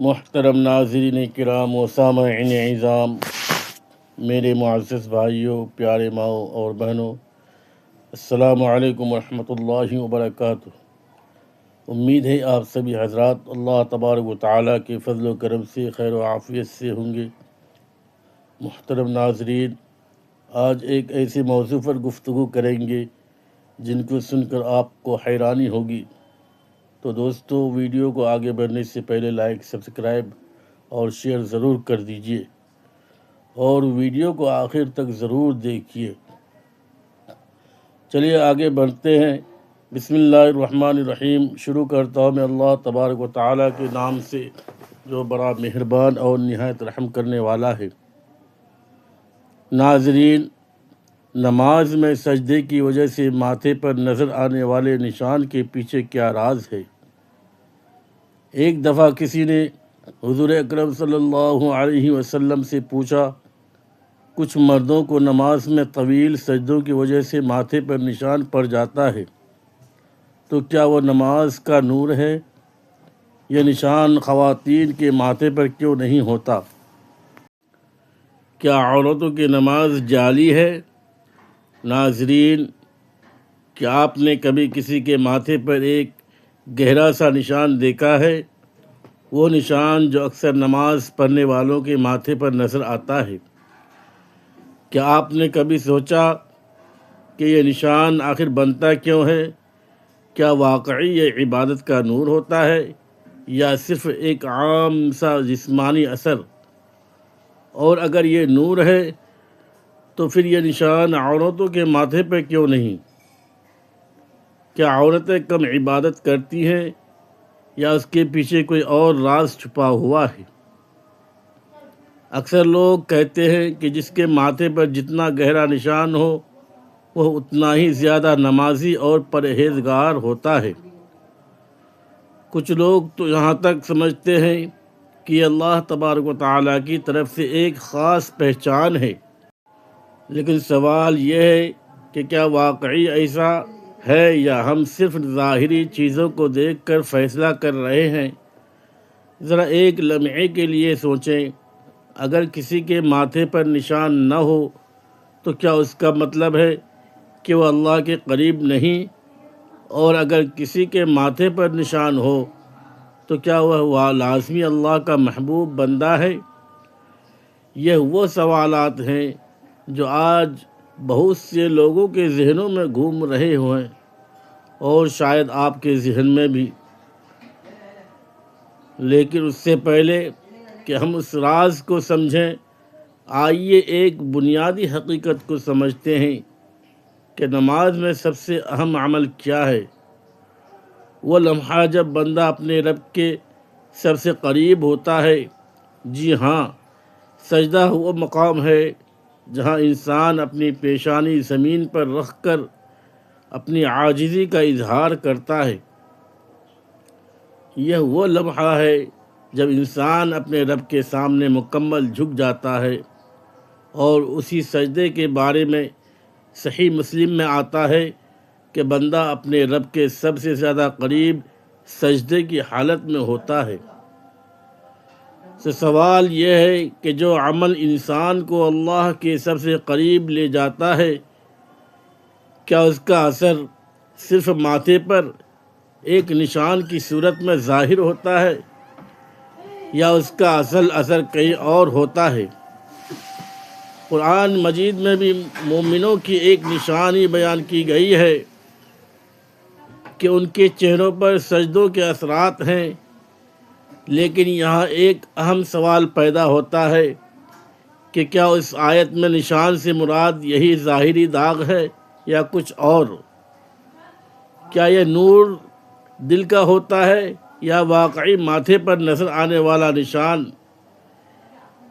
محترم ناظرین کرام و سامعین اعظام، میرے معزز بھائیوں، پیارے ماؤں اور بہنوں، السلام علیکم ورحمۃ اللہ وبرکاتہ۔ امید ہے آپ سبھی حضرات اللہ تبارک و تعالیٰ کے فضل و کرم سے خیر و عافیت سے ہوں گے۔ محترم ناظرین، آج ایک ایسے موضوع پر گفتگو کریں گے جن کو سن کر آپ کو حیرانی ہوگی۔ تو دوستو، ویڈیو کو آگے بڑھنے سے پہلے لائک، سبسکرائب اور شیئر ضرور کر دیجئے، اور ویڈیو کو آخر تک ضرور دیکھیے۔ چلیے آگے بڑھتے ہیں۔ بسم اللہ الرحمن الرحیم۔ شروع کرتا ہوں میں اللہ تبارک و تعالیٰ کے نام سے جو بڑا مہربان اور نہایت رحم کرنے والا ہے۔ ناظرین، نماز میں سجدے کی وجہ سے ماتھے پر نظر آنے والے نشان کے پیچھے کیا راز ہے؟ ایک دفعہ کسی نے حضور اکرم صلی اللہ علیہ وسلم سے پوچھا، کچھ مردوں کو نماز میں طویل سجدوں کی وجہ سے ماتھے پر نشان پڑ جاتا ہے، تو کیا وہ نماز کا نور ہے؟ یہ نشان خواتین کے ماتھے پر کیوں نہیں ہوتا؟ کیا عورتوں کی نماز جعلی ہے؟ ناظرین، کیا آپ نے کبھی کسی کے ماتھے پر ایک گہرا سا نشان دیکھا ہے؟ وہ نشان جو اکثر نماز پڑھنے والوں کے ماتھے پر نظر آتا ہے۔ کیا آپ نے کبھی سوچا کہ یہ نشان آخر بنتا کیوں ہے؟ کیا واقعی یہ عبادت کا نور ہوتا ہے یا صرف ایک عام سا جسمانی اثر؟ اور اگر یہ نور ہے تو پھر یہ نشان عورتوں کے ماتھے پہ کیوں نہیں؟ کیا عورتیں کم عبادت کرتی ہیں یا اس کے پیچھے کوئی اور راز چھپا ہوا ہے؟ اکثر لوگ کہتے ہیں کہ جس کے ماتھے پر جتنا گہرا نشان ہو وہ اتنا ہی زیادہ نمازی اور پرہیزگار ہوتا ہے۔ کچھ لوگ تو یہاں تک سمجھتے ہیں کہ یہ اللہ تبارک و تعالیٰ کی طرف سے ایک خاص پہچان ہے۔ لیکن سوال یہ ہے کہ کیا واقعی ایسا ہے یا ہم صرف ظاہری چیزوں کو دیکھ کر فیصلہ کر رہے ہیں؟ ذرا ایک لمحے کے لیے سوچیں، اگر کسی کے ماتھے پر نشان نہ ہو تو کیا اس کا مطلب ہے کہ وہ اللہ کے قریب نہیں؟ اور اگر کسی کے ماتھے پر نشان ہو تو کیا وہ لازمی اللہ کا محبوب بندہ ہے؟ یہ وہ سوالات ہیں جو آج بہت سے لوگوں کے ذہنوں میں گھوم رہے ہیں، اور شاید آپ کے ذہن میں بھی۔ لیکن اس سے پہلے کہ ہم اس راز کو سمجھیں، آئیے ایک بنیادی حقیقت کو سمجھتے ہیں کہ نماز میں سب سے اہم عمل کیا ہے۔ وہ لمحہ جب بندہ اپنے رب کے سب سے قریب ہوتا ہے۔ جی ہاں، سجدہ وہ مقام ہے جہاں انسان اپنی پیشانی زمین پر رکھ کر اپنی عاجزی کا اظہار کرتا ہے۔ یہ وہ لمحہ ہے جب انسان اپنے رب کے سامنے مکمل جھک جاتا ہے، اور اسی سجدے کے بارے میں صحیح مسلم میں آتا ہے کہ بندہ اپنے رب کے سب سے زیادہ قریب سجدے کی حالت میں ہوتا ہے۔ تو سوال یہ ہے کہ جو عمل انسان کو اللہ کے سب سے قریب لے جاتا ہے، کیا اس کا اثر صرف ماتھے پر ایک نشان کی صورت میں ظاہر ہوتا ہے یا اس کا اصل اثر کہیں اور ہوتا ہے؟ قرآن مجید میں بھی مومنوں کی ایک نشانی بیان کی گئی ہے کہ ان کے چہروں پر سجدوں کے اثرات ہیں، لیکن یہاں ایک اہم سوال پیدا ہوتا ہے کہ کیا اس آیت میں نشان سے مراد یہی ظاہری داغ ہے یا کچھ اور؟ کیا یہ نور دل کا ہوتا ہے یا واقعی ماتھے پر نظر آنے والا نشان؟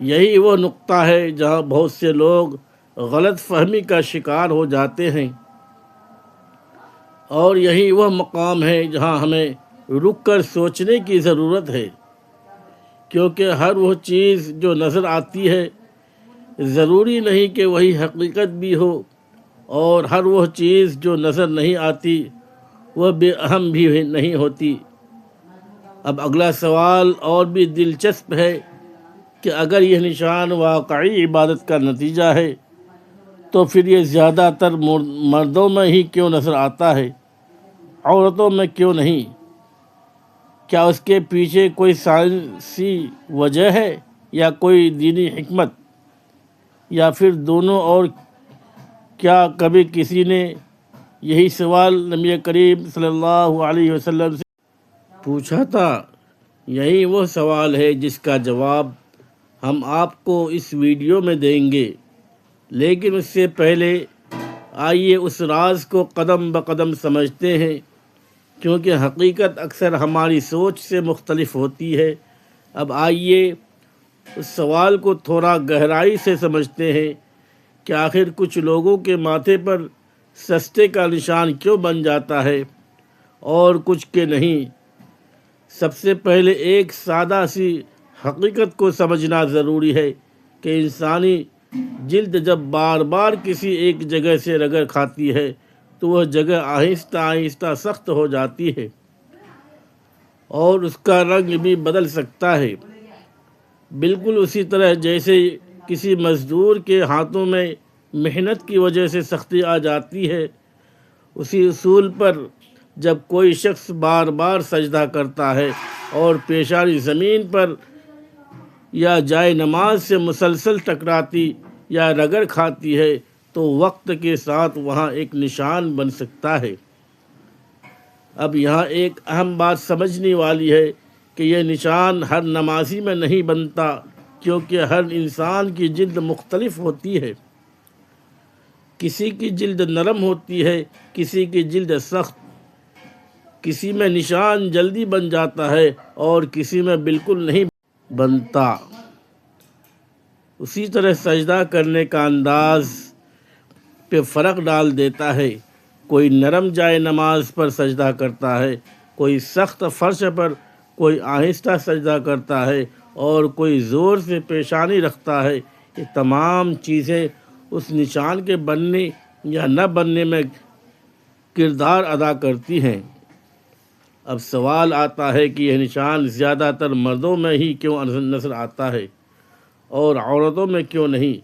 یہی وہ نقطہ ہے جہاں بہت سے لوگ غلط فہمی کا شکار ہو جاتے ہیں، اور یہی وہ مقام ہے جہاں ہمیں رک کر سوچنے کی ضرورت ہے، کیونکہ ہر وہ چیز جو نظر آتی ہے ضروری نہیں کہ وہی حقیقت بھی ہو، اور ہر وہ چیز جو نظر نہیں آتی وہ بے اہم بھی نہیں ہوتی۔ اب اگلا سوال اور بھی دلچسپ ہے کہ اگر یہ نشان واقعی عبادت کا نتیجہ ہے تو پھر یہ زیادہ تر مردوں میں ہی کیوں نظر آتا ہے، عورتوں میں کیوں نہیں؟ کیا اس کے پیچھے کوئی سائنسی وجہ ہے یا کوئی دینی حکمت، یا پھر دونوں؟ اور کیا کبھی کسی نے یہی سوال نبی کریم صلی اللہ علیہ وسلم سے پوچھا تھا؟ یہی وہ سوال ہے جس کا جواب ہم آپ کو اس ویڈیو میں دیں گے، لیکن اس سے پہلے آئیے اس راز کو قدم بقدم سمجھتے ہیں، کیونکہ حقیقت اکثر ہماری سوچ سے مختلف ہوتی ہے۔ اب آئیے اس سوال کو تھوڑا گہرائی سے سمجھتے ہیں کہ آخر کچھ لوگوں کے ماتھے پر سجدے کا نشان کیوں بن جاتا ہے اور کچھ کے نہیں۔ سب سے پہلے ایک سادہ سی حقیقت کو سمجھنا ضروری ہے کہ انسانی جلد جب بار بار کسی ایک جگہ سے رگڑ کھاتی ہے تو وہ جگہ آہستہ آہستہ سخت ہو جاتی ہے اور اس کا رنگ بھی بدل سکتا ہے، بالکل اسی طرح جیسے کسی مزدور کے ہاتھوں میں محنت کی وجہ سے سختی آ جاتی ہے۔ اسی اصول پر جب کوئی شخص بار بار سجدہ کرتا ہے اور پیشانی زمین پر یا جائے نماز سے مسلسل ٹکراتی یا رگڑ کھاتی ہے تو وقت کے ساتھ وہاں ایک نشان بن سکتا ہے۔ اب یہاں ایک اہم بات سمجھنے والی ہے کہ یہ نشان ہر نمازی میں نہیں بنتا، کیونکہ ہر انسان کی جلد مختلف ہوتی ہے۔ کسی کی جلد نرم ہوتی ہے، کسی کی جلد سخت، کسی میں نشان جلدی بن جاتا ہے اور کسی میں بالکل نہیں بنتا۔ اسی طرح سجدہ کرنے کا انداز پہ فرق ڈال دیتا ہے۔ کوئی نرم جائے نماز پر سجدہ کرتا ہے، کوئی سخت فرش پر، کوئی آہستہ سجدہ کرتا ہے اور کوئی زور سے پیشانی رکھتا ہے۔ یہ تمام چیزیں اس نشان کے بننے یا نہ بننے میں کردار ادا کرتی ہیں۔ اب سوال آتا ہے کہ یہ نشان زیادہ تر مردوں میں ہی کیوں نظر آتا ہے اور عورتوں میں کیوں نہیں؟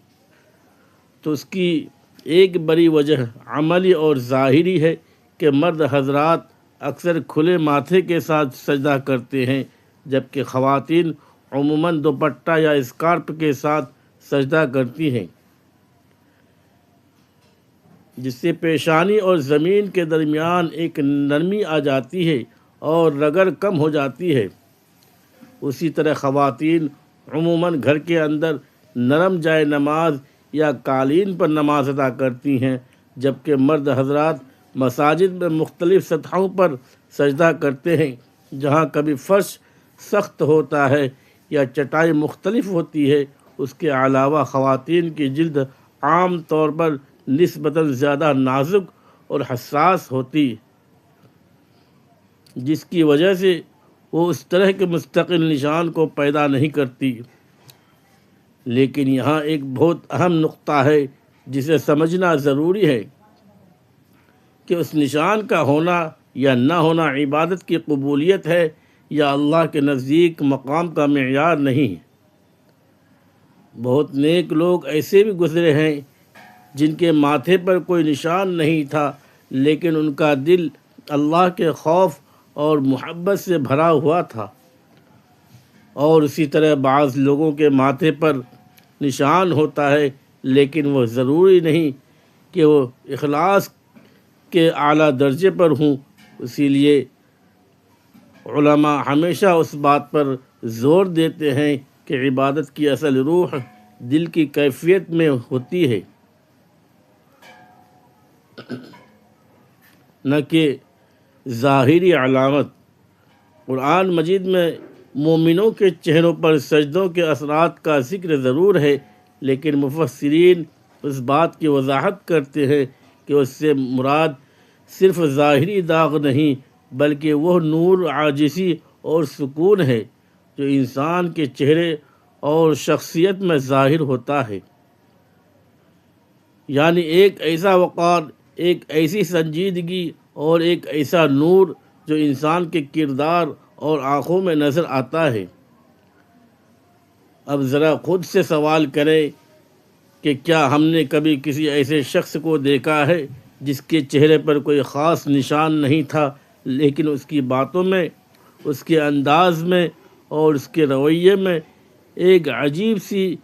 تو اس کی ایک بڑی وجہ عملی اور ظاہری ہے کہ مرد حضرات اکثر کھلے ماتھے کے ساتھ سجدہ کرتے ہیں، جبکہ خواتین عموماً دوپٹہ یا اسکارف کے ساتھ سجدہ کرتی ہیں، جس سے پیشانی اور زمین کے درمیان ایک نرمی آ جاتی ہے اور رگڑ کم ہو جاتی ہے۔ اسی طرح خواتین عموماً گھر کے اندر نرم جائے نماز یا قالین پر نماز ادا کرتی ہیں، جبکہ مرد حضرات مساجد میں مختلف سطحوں پر سجدہ کرتے ہیں، جہاں کبھی فرش سخت ہوتا ہے یا چٹائی مختلف ہوتی ہے۔ اس کے علاوہ خواتین کی جلد عام طور پر نسبتاً زیادہ نازک اور حساس ہوتی، جس کی وجہ سے وہ اس طرح کے مستقل نشان کو پیدا نہیں کرتی۔ لیکن یہاں ایک بہت اہم نقطہ ہے جسے سمجھنا ضروری ہے کہ اس نشان کا ہونا یا نہ ہونا عبادت کی قبولیت ہے یا اللہ کے نزدیک مقام کا معیار نہیں ہے۔ بہت نیک لوگ ایسے بھی گزرے ہیں جن کے ماتھے پر کوئی نشان نہیں تھا، لیکن ان کا دل اللہ کے خوف اور محبت سے بھرا ہوا تھا۔ اور اسی طرح بعض لوگوں کے ماتھے پر نشان ہوتا ہے، لیکن وہ ضروری نہیں کہ وہ اخلاص کے اعلیٰ درجے پر ہوں۔ اسی لیے علماء ہمیشہ اس بات پر زور دیتے ہیں کہ عبادت کی اصل روح دل کی کیفیت میں ہوتی ہے، نہ کہ ظاہری علامت۔ قرآن مجید میں مومنوں کے چہروں پر سجدوں کے اثرات کا ذکر ضرور ہے، لیکن مفسرین اس بات کی وضاحت کرتے ہیں کہ اس سے مراد صرف ظاہری داغ نہیں، بلکہ وہ نور، عاجزی اور سکون ہے جو انسان کے چہرے اور شخصیت میں ظاہر ہوتا ہے۔ یعنی ایک ایسا وقار، ایک ایسی سنجیدگی اور ایک ایسا نور جو انسان کے کردار اور آنکھوں میں نظر آتا ہے۔ اب ذرا خود سے سوال کریں کہ کیا ہم نے کبھی کسی ایسے شخص کو دیکھا ہے جس کے چہرے پر کوئی خاص نشان نہیں تھا، لیکن اس کی باتوں میں، اس کے انداز میں اور اس کے رویے میں ایک عجیب سی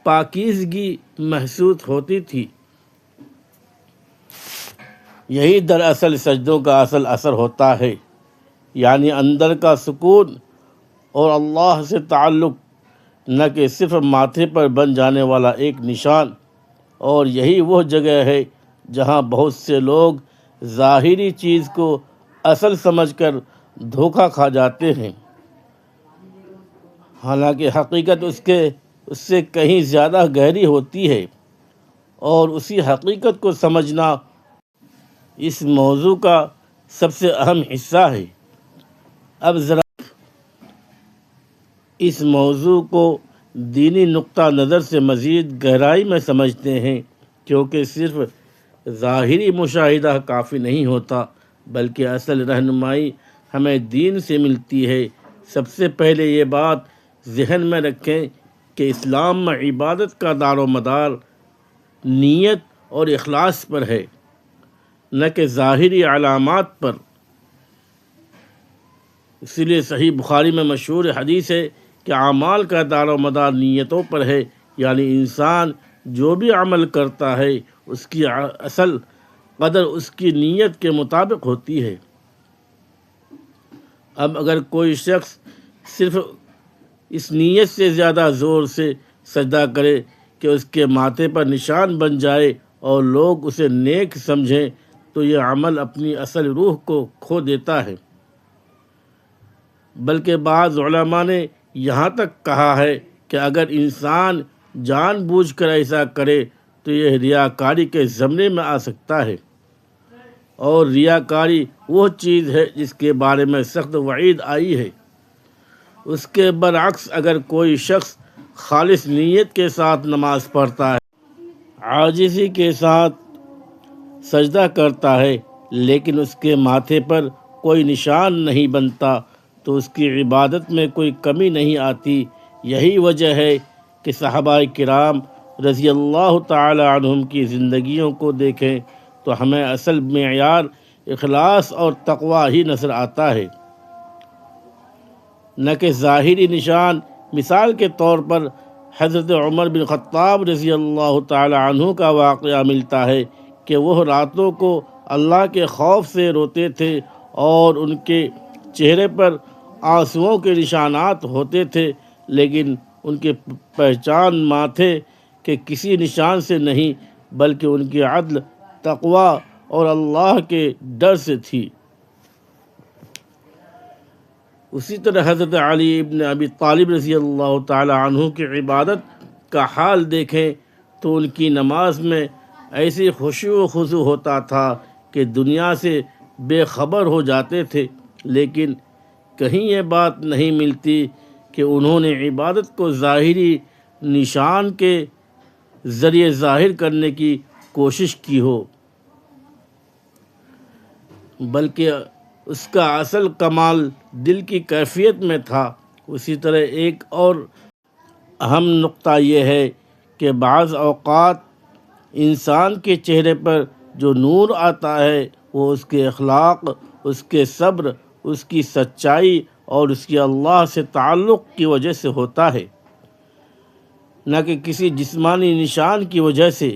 پاکیزگی محسوس ہوتی تھی؟ یہی دراصل سجدوں کا اصل اثر ہوتا ہے، یعنی اندر کا سکون اور اللہ سے تعلق، نہ کہ صرف ماتھے پر بن جانے والا ایک نشان۔ اور یہی وہ جگہ ہے جہاں بہت سے لوگ ظاہری چیز کو اصل سمجھ کر دھوکہ کھا جاتے ہیں، حالانکہ حقیقت اس سے کہیں زیادہ گہری ہوتی ہے۔ اور اسی حقیقت کو سمجھنا اس موضوع کا سب سے اہم حصہ ہے۔ اب ذرا اس موضوع کو دینی نقطہ نظر سے مزید گہرائی میں سمجھتے ہیں، کیونکہ صرف ظاہری مشاہدہ کافی نہیں ہوتا، بلکہ اصل رہنمائی ہمیں دین سے ملتی ہے۔ سب سے پہلے یہ بات ذہن میں رکھیں کہ اسلام میں عبادت کا دار و مدار نیت اور اخلاص پر ہے، نہ کہ ظاہری علامات پر۔ اسی لیے صحیح بخاری میں مشہور حدیث ہے کہ اعمال کا دار و مدار نیتوں پر ہے، یعنی انسان جو بھی عمل کرتا ہے اس کی اصل قدر اس کی نیت کے مطابق ہوتی ہے۔ اب اگر کوئی شخص صرف اس نیت سے زیادہ زور سے سجدہ کرے کہ اس کے ماتھے پر نشان بن جائے اور لوگ اسے نیک سمجھیں، تو یہ عمل اپنی اصل روح کو کھو دیتا ہے۔ بلکہ بعض علماء نے یہاں تک کہا ہے کہ اگر انسان جان بوجھ کر ایسا کرے تو یہ ریاکاری کے زمرے میں آ سکتا ہے، اور ریاکاری وہ چیز ہے جس کے بارے میں سخت وعید آئی ہے۔ اس کے برعکس اگر کوئی شخص خالص نیت کے ساتھ نماز پڑھتا ہے، عاجزی کے ساتھ سجدہ کرتا ہے، لیکن اس کے ماتھے پر کوئی نشان نہیں بنتا، تو اس کی عبادت میں کوئی کمی نہیں آتی۔ یہی وجہ ہے کہ صحابہ کرام رضی اللہ تعالی عنہم کی زندگیوں کو دیکھیں تو ہمیں اصل معیار اخلاص اور تقوی ہی نظر آتا ہے، نہ کہ ظاہری نشان۔ مثال کے طور پر حضرت عمر بن خطاب رضی اللہ تعالی عنہ کا واقعہ ملتا ہے کہ وہ راتوں کو اللہ کے خوف سے روتے تھے اور ان کے چہرے پر آنسوؤں کے نشانات ہوتے تھے، لیکن ان کی پہچان ماتھے کے کسی نشان سے نہیں بلکہ ان کی عدل، تقوی اور اللہ کے ڈر سے تھی۔ اسی طرح حضرت علی ابن ابی طالب رضی اللہ تعالی عنہ کی عبادت کا حال دیکھیں تو ان کی نماز میں ایسی خشوع و خضوع ہوتا تھا کہ دنیا سے بے خبر ہو جاتے تھے، لیکن کہیں یہ بات نہیں ملتی کہ انہوں نے عبادت کو ظاہری نشان کے ذریعے ظاہر کرنے کی کوشش کی ہو، بلکہ اس کا اصل کمال دل کی کیفیت میں تھا۔ اسی طرح ایک اور اہم نقطہ یہ ہے کہ بعض اوقات انسان کے چہرے پر جو نور آتا ہے وہ اس کے اخلاق، اس کے صبر، اس کی سچائی اور اس کی اللہ سے تعلق کی وجہ سے ہوتا ہے، نہ کہ کسی جسمانی نشان کی وجہ سے۔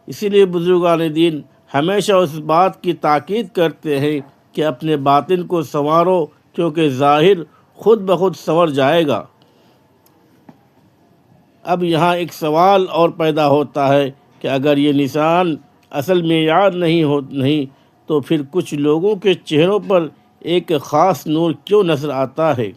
اسی لیے بزرگان دین ہمیشہ اس بات کی تاکید کرتے ہیں کہ اپنے باطن کو سنوارو، کیونکہ ظاہر خود بخود سنور جائے گا۔ اب یہاں ایک سوال اور پیدا ہوتا ہے کہ اگر یہ نشان اصل معیار نہیں تو پھر کچھ لوگوں کے چہروں پر ایک خاص نور کیوں نظر آتا ہے؟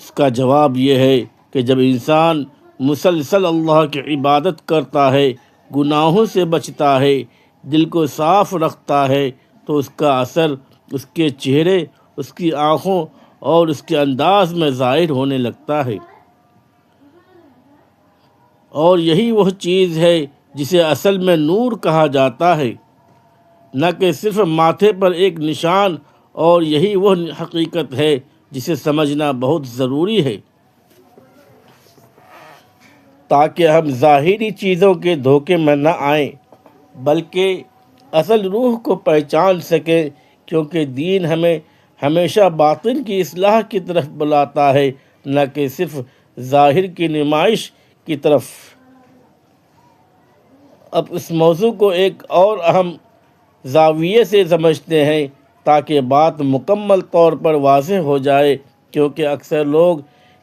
اس کا جواب یہ ہے کہ جب انسان مسلسل اللہ کی عبادت کرتا ہے، گناہوں سے بچتا ہے، دل کو صاف رکھتا ہے، تو اس کا اثر اس کے چہرے، اس کی آنکھوں اور اس کے انداز میں ظاہر ہونے لگتا ہے۔ اور یہی وہ چیز ہے جسے اصل میں نور کہا جاتا ہے، نہ کہ صرف ماتھے پر ایک نشان اور یہی وہ حقیقت ہے جسے سمجھنا بہت ضروری ہے، تاکہ ہم ظاہری چیزوں کے دھوکے میں نہ آئیں بلکہ اصل روح کو پہچان سکیں، کیونکہ دین ہمیں ہمیشہ باطن کی اصلاح کی طرف بلاتا ہے، نہ کہ صرف ظاہر کی نمائش کی طرف۔ اب اس موضوع کو ایک اور اہم زاویے سے سمجھتے ہیں تاکہ بات مکمل طور پر واضح ہو جائے، کیونکہ اکثر لوگ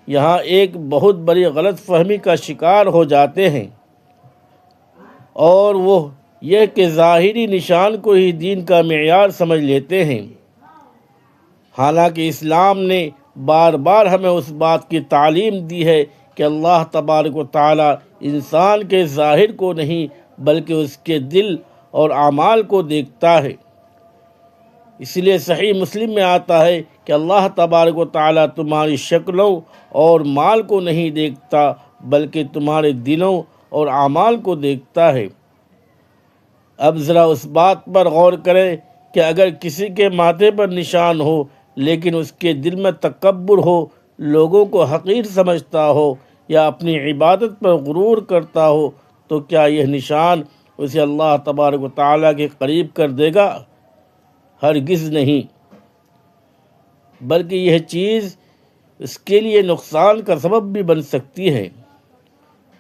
یہاں ایک بہت بڑی غلط فہمی کا شکار ہو جاتے ہیں، اور وہ یہ کہ ظاہری نشان کو ہی دین کا معیار سمجھ لیتے ہیں، حالانکہ اسلام نے بار بار ہمیں اس بات کی تعلیم دی ہے کہ اللہ تبارک و تعالی انسان کے ظاہر کو نہیں بلکہ اس کے دل اور اعمال کو دیکھتا ہے۔ اس لیے صحیح مسلم میں آتا ہے کہ اللہ تبارک و تعالی تمہاری شکلوں اور مال کو نہیں دیکھتا بلکہ تمہارے دلوں اور اعمال کو دیکھتا ہے۔ اب ذرا اس بات پر غور کریں کہ اگر کسی کے ماتھے پر نشان ہو لیکن اس کے دل میں تکبر ہو، لوگوں کو حقیر سمجھتا ہو یا اپنی عبادت پر غرور کرتا ہو، تو کیا یہ نشان اسے اللہ تبارک و تعالیٰ کے قریب کر دے گا؟ ہرگز نہیں، بلکہ یہ چیز اس کے لیے نقصان کا سبب بھی بن سکتی ہے۔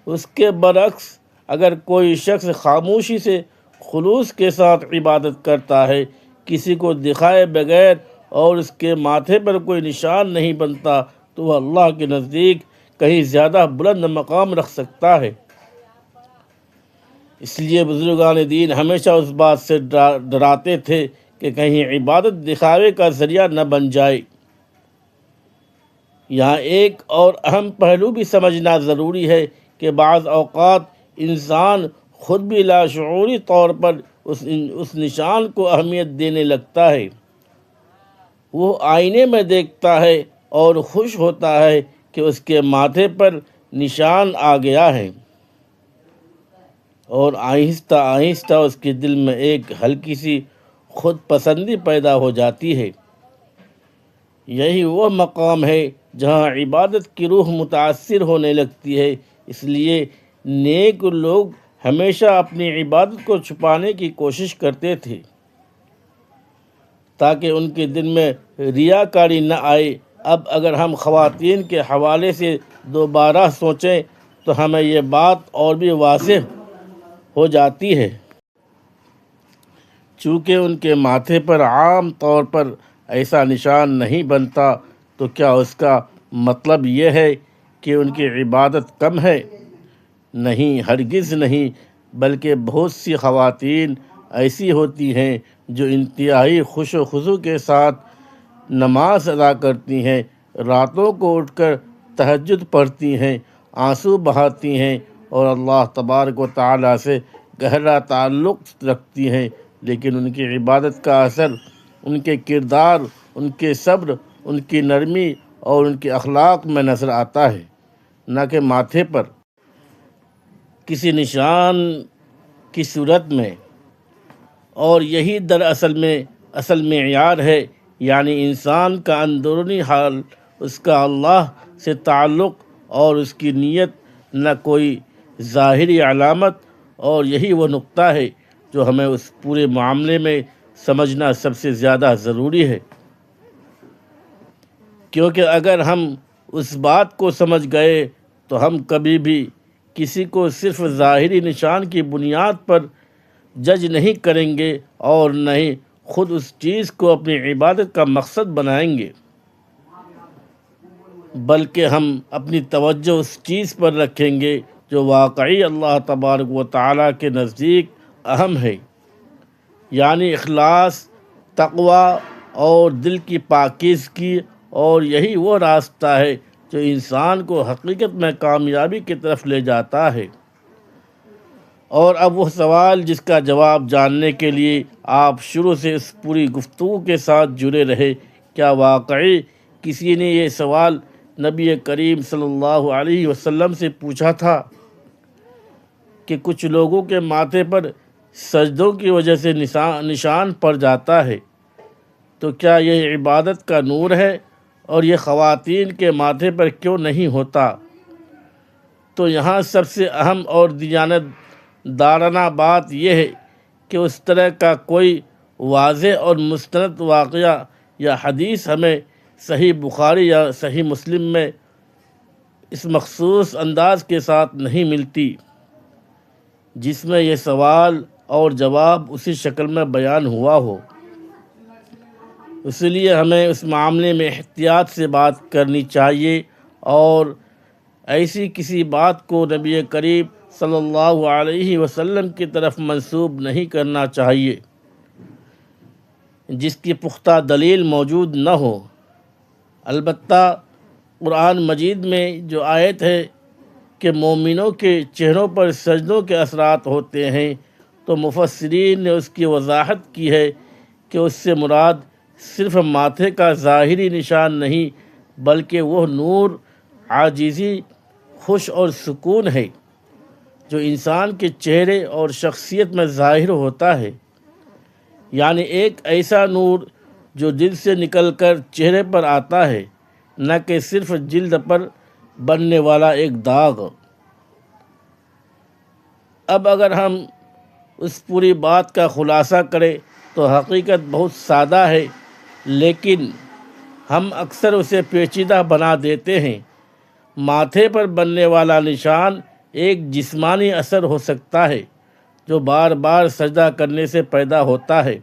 اس کے برعکس اگر کوئی شخص خاموشی سے خلوص کے ساتھ عبادت کرتا ہے، کسی کو دکھائے بغیر اور اس کے ماتھے پر کوئی نشان نہیں بنتا، تو وہ اللہ کے نزدیک کہیں زیادہ بلند مقام رکھ سکتا ہے۔ اس لیے بزرگان دین ہمیشہ اس بات سے ڈراتے تھے کہ کہیں عبادت دکھاوے کا ذریعہ نہ بن جائے۔ یہاں ایک اور اہم پہلو بھی سمجھنا ضروری ہے کہ بعض اوقات انسان خود بھی لاشعوری طور پر اس نشان کو اہمیت دینے لگتا ہے۔ وہ آئینے میں دیکھتا ہے اور خوش ہوتا ہے کہ اس کے ماتھے پر نشان آ گیا ہے، اور آہستہ آہستہ اس کے دل میں ایک ہلکی سی خود پسندی پیدا ہو جاتی ہے۔ یہی وہ مقام ہے جہاں عبادت کی روح متاثر ہونے لگتی ہے۔ اس لیے نیک لوگ ہمیشہ اپنی عبادت کو چھپانے کی کوشش کرتے تھے تاکہ ان کے دل میں ریاکاری نہ آئے۔ اب اگر ہم خواتین کے حوالے سے دوبارہ سوچیں تو ہمیں یہ بات اور بھی واضح ہو جاتی ہے۔ چونکہ ان کے ماتھے پر عام طور پر ایسا نشان نہیں بنتا، تو کیا اس کا مطلب یہ ہے کہ ان کی عبادت کم ہے؟ نہیں، ہرگز نہیں، بلکہ بہت سی خواتین ایسی ہوتی ہیں جو انتہائی خوش و خضوع کے ساتھ نماز ادا کرتی ہیں، راتوں کو اٹھ کر تہجد پڑھتی ہیں، آنسو بہاتی ہیں اور اللہ تبارک و تعالیٰ سے گہرا تعلق رکھتی ہیں، لیکن ان کی عبادت کا اثر ان کے کردار، ان کے صبر، ان کی نرمی اور ان کے اخلاق میں نظر آتا ہے، نہ کہ ماتھے پر کسی نشان کی صورت میں۔ اور یہی دراصل میں اصل معیار ہے، یعنی انسان کا اندرونی حال، اس کا اللہ سے تعلق اور اس کی نیت، نہ کوئی ظاہری علامت۔ اور یہی وہ نقطہ ہے جو ہمیں اس پورے معاملے میں سمجھنا سب سے زیادہ ضروری ہے، کیونکہ اگر ہم اس بات کو سمجھ گئے تو ہم کبھی بھی کسی کو صرف ظاہری نشان کی بنیاد پر جج نہیں کریں گے اور نہ ہی خود اس چیز کو اپنی عبادت کا مقصد بنائیں گے، بلکہ ہم اپنی توجہ اس چیز پر رکھیں گے جو واقعی اللہ تبارک و تعالیٰ کے نزدیک اہم ہے، یعنی اخلاص، تقوی اور دل کی پاکیزگی۔ اور یہی وہ راستہ ہے جو انسان کو حقیقت میں کامیابی کی طرف لے جاتا ہے۔ اور اب وہ سوال جس کا جواب جاننے کے لیے آپ شروع سے اس پوری گفتگو کے ساتھ جڑے رہے، کیا واقعی کسی نے یہ سوال نبی کریم صلی اللہ علیہ وسلم سے پوچھا تھا کہ کچھ لوگوں کے ماتھے پر سجدوں کی وجہ سے نشان پڑ جاتا ہے، تو کیا یہ عبادت کا نور ہے اور یہ خواتین کے ماتھے پر کیوں نہیں ہوتا؟ تو یہاں سب سے اہم اور دیانت دارانہ بات یہ ہے کہ اس طرح کا کوئی واضح اور مستند واقعہ یا حدیث ہمیں صحیح بخاری یا صحیح مسلم میں اس مخصوص انداز کے ساتھ نہیں ملتی جس میں یہ سوال اور جواب اسی شکل میں بیان ہوا ہو۔ اس لیے ہمیں اس معاملے میں احتیاط سے بات کرنی چاہیے اور ایسی کسی بات کو نبی کریم صلی اللہ علیہ وسلم کی طرف منسوب نہیں کرنا چاہیے جس کی پختہ دلیل موجود نہ ہو۔ البتہ قرآن مجید میں جو آیت ہے کہ مومنوں کے چہروں پر سجدوں کے اثرات ہوتے ہیں، تو مفسرین نے اس کی وضاحت کی ہے کہ اس سے مراد صرف ماتھے کا ظاہری نشان نہیں بلکہ وہ نور، عاجزی، خوش اور سکون ہے جو انسان کے چہرے اور شخصیت میں ظاہر ہوتا ہے، یعنی ایک ایسا نور جو دل سے نکل کر چہرے پر آتا ہے، نہ کہ صرف جلد پر بننے والا ایک داغ۔ اب اگر ہم اس پوری بات کا خلاصہ کریں تو حقیقت بہت سادہ ہے، لیکن ہم اکثر اسے پیچیدہ بنا دیتے ہیں۔ ماتھے پر بننے والا نشان ایک جسمانی اثر ہو سکتا ہے جو بار بار سجدہ کرنے سے پیدا ہوتا ہے۔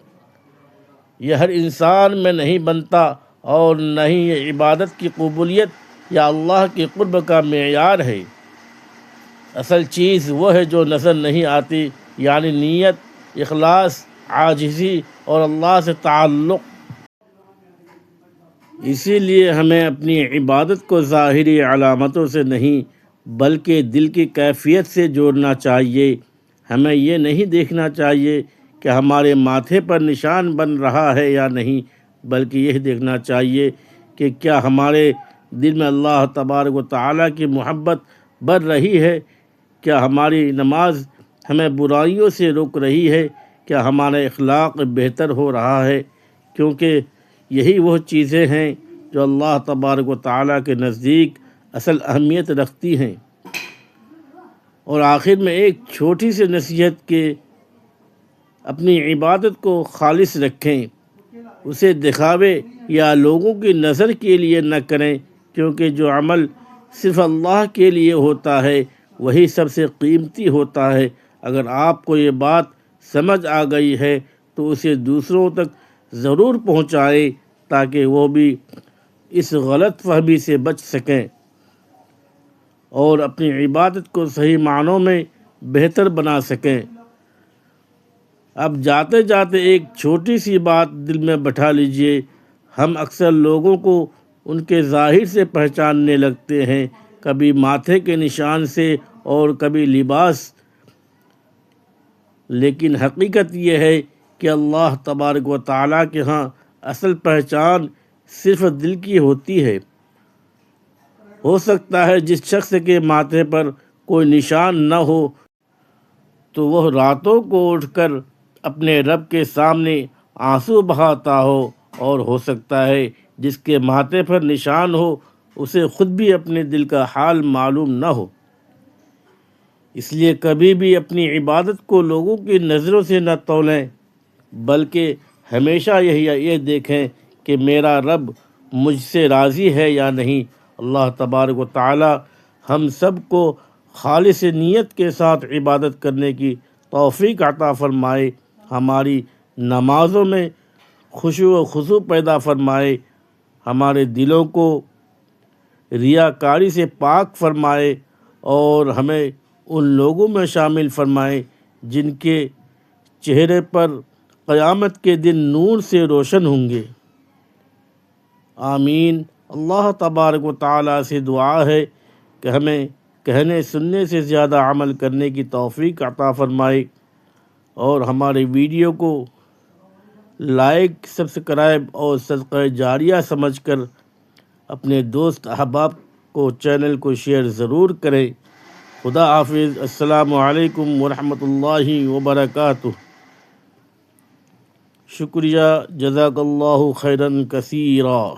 یہ ہر انسان میں نہیں بنتا اور نہ ہی یہ عبادت کی قبولیت یا اللہ کے قرب کا معیار ہے۔ اصل چیز وہ ہے جو نظر نہیں آتی، یعنی نیت، اخلاص، عاجزی اور اللہ سے تعلق۔ اسی لیے ہمیں اپنی عبادت کو ظاہری علامتوں سے نہیں بلکہ دل کی کیفیت سے جوڑنا چاہیے۔ ہمیں یہ نہیں دیکھنا چاہیے کہ ہمارے ماتھے پر نشان بن رہا ہے یا نہیں، بلکہ یہ دیکھنا چاہیے کہ کیا ہمارے دل میں اللہ تبارک و تعالیٰ کی محبت بڑھ رہی ہے، کیا ہماری نماز ہمیں برائیوں سے روک رہی ہے، کیا ہمارا اخلاق بہتر ہو رہا ہے، کیونکہ یہی وہ چیزیں ہیں جو اللہ تبارک و تعالیٰ کے نزدیک اصل اہمیت رکھتی ہیں۔ اور آخر میں ایک چھوٹی سی نصیحت کہ اپنی عبادت کو خالص رکھیں، اسے دکھاوے یا لوگوں کی نظر کے لیے نہ کریں، کیونکہ جو عمل صرف اللہ کے لیے ہوتا ہے وہی سب سے قیمتی ہوتا ہے۔ اگر آپ کو یہ بات سمجھ آ گئی ہے تو اسے دوسروں تک ضرور پہنچائیں تاکہ وہ بھی اس غلط فہمی سے بچ سکیں اور اپنی عبادت کو صحیح معنوں میں بہتر بنا سکیں۔ اب جاتے جاتے ایک چھوٹی سی بات دل میں بٹھا لیجئے، ہم اکثر لوگوں کو ان کے ظاہر سے پہچاننے لگتے ہیں، کبھی ماتھے کے نشان سے اور کبھی لباس، لیکن حقیقت یہ ہے کہ اللہ تبارک و تعالیٰ کے ہاں اصل پہچان صرف دل کی ہوتی ہے۔ ہو سکتا ہے جس شخص کے ماتھے پر کوئی نشان نہ ہو تو وہ راتوں کو اٹھ کر اپنے رب کے سامنے آنسو بہاتا ہو، اور ہو سکتا ہے جس کے ماتھے پر نشان ہو اسے خود بھی اپنے دل کا حال معلوم نہ ہو۔ اس لیے کبھی بھی اپنی عبادت کو لوگوں کی نظروں سے نہ تولیں، بلکہ ہمیشہ یہ دیکھیں کہ میرا رب مجھ سے راضی ہے یا نہیں۔ اللہ تبارک و تعالی ہم سب کو خالص نیت کے ساتھ عبادت کرنے کی توفیق عطا فرمائے، ہماری نمازوں میں خشوع و خضوع پیدا فرمائے، ہمارے دلوں کو ریاکاری سے پاک فرمائے اور ہمیں ان لوگوں میں شامل فرمائے جن کے چہرے پر قیامت کے دن نور سے روشن ہوں گے۔ آمین۔ اللہ تبارک و تعالیٰ سے دعا ہے کہ ہمیں کہنے سننے سے زیادہ عمل کرنے کی توفیق عطا فرمائے اور ہمارے ویڈیو کو لائک، سبسکرائب اور صدقہ جاریہ سمجھ کر اپنے دوست احباب کو چینل کو شیئر ضرور کریں۔ خدا حافظ۔ السلام علیکم ورحمۃ اللہ وبرکاتہ۔ شکریہ، جزاک اللہ خیرا کثیرا۔